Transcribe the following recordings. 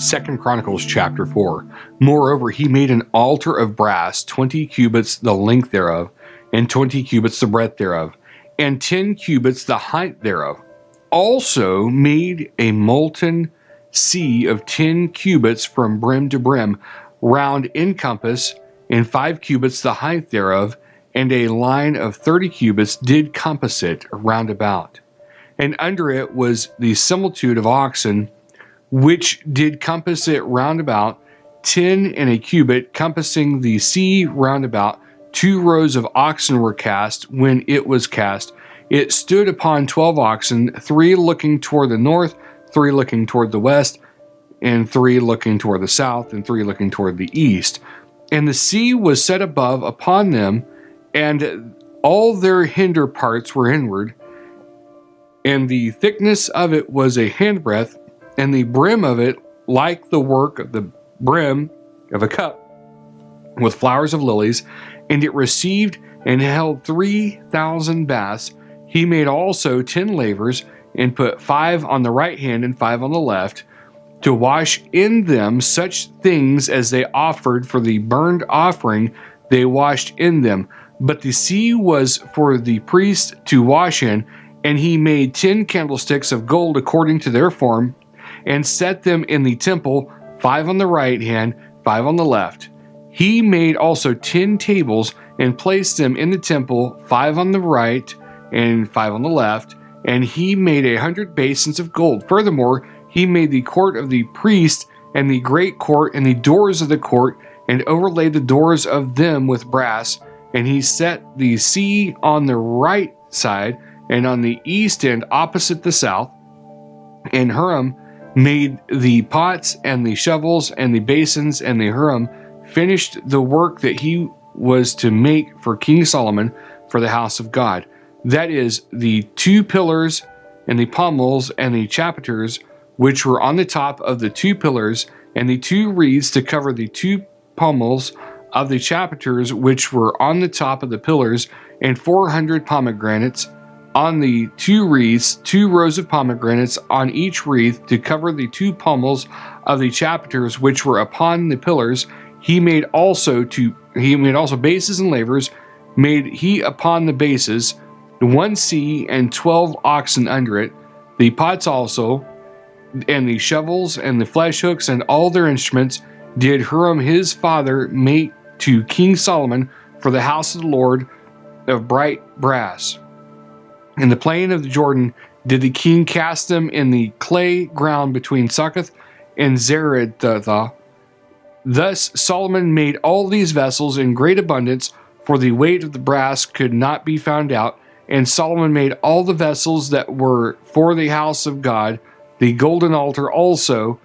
2 Chronicles Chapter 4. Moreover, he made an altar of brass, 20 cubits the length thereof, and 20 cubits the breadth thereof, and 10 cubits the height thereof. Also made a molten sea of 10 cubits from brim to brim, round in compass, and 5 cubits the height thereof, and a line of 30 cubits did compass it round about. And under it was the similitude of oxen, which did compass it round about, 10 and a cubit, compassing the sea round about. 2 rows of oxen were cast. When it was cast, it stood upon 12 oxen, 3 looking toward the north, 3 looking toward the west, and 3 looking toward the south, and 3 looking toward the east. And the sea was set above upon them, and all their hinder parts were inward, and the thickness of it was a handbreadth, and the brim of it like the work of the brim of a cup, with flowers of lilies. And it received and held 3,000 baths. He made also 10 lavers, and put 5 on the right hand and 5 on the left, to wash in them such things as they offered for the burnt offering. They washed in them. But the sea was for the priests to wash in. And he made 10 candlesticks of gold according to their form, and set them in the temple, 5 on the right hand, 5 on the left. He made also 10 tables, and placed them in the temple, 5 on the right and 5 on the left. And he made 100 basins of gold. Furthermore, he made the court of the priest, and the great court, and the doors of the court, and overlaid the doors of them with brass. And he set the sea on the right side, and on the east end opposite the south. And Huram made the pots and the shovels and the basins, and the Huram finished the work that he was to make for King Solomon for the house of God. That is, the 2 pillars and the pommels and the chapiters which were on the top of the 2 pillars, and the 2 reeds to cover the 2 pommels of the chapiters which were on the top of the pillars, and 400 pomegranates on the 2 wreaths, 2 rows of pomegranates on each wreath to cover the 2 pommels of the chapiters which were upon the pillars. He made also bases and lavers. Made he upon the bases 1 sea and 12 oxen under it. The pots also, and the shovels and the flesh hooks and all their instruments did Huram his father make to King Solomon for the house of the Lord of bright brass. In the plain of the Jordan did the king cast them in the clay ground between Succoth and Zeredath. Thus Solomon made all these vessels in great abundance, for the weight of the brass could not be found out. And Solomon made all the vessels that were for the house of God, the golden altar also,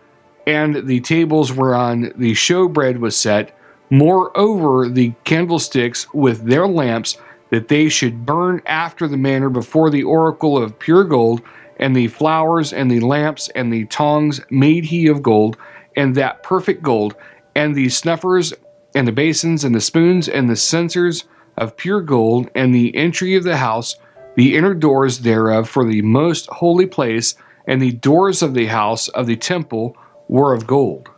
and the tables whereon the showbread was set. Moreover, the candlesticks with their lamps, that they should burn after the manner before the oracle of pure gold, and the flowers and the lamps and the tongs made he of gold, and that perfect gold, and the snuffers and the basins and the spoons and the censers of pure gold, and the entry of the house, the inner doors thereof for the most holy place, and the doors of the house of the temple were of gold.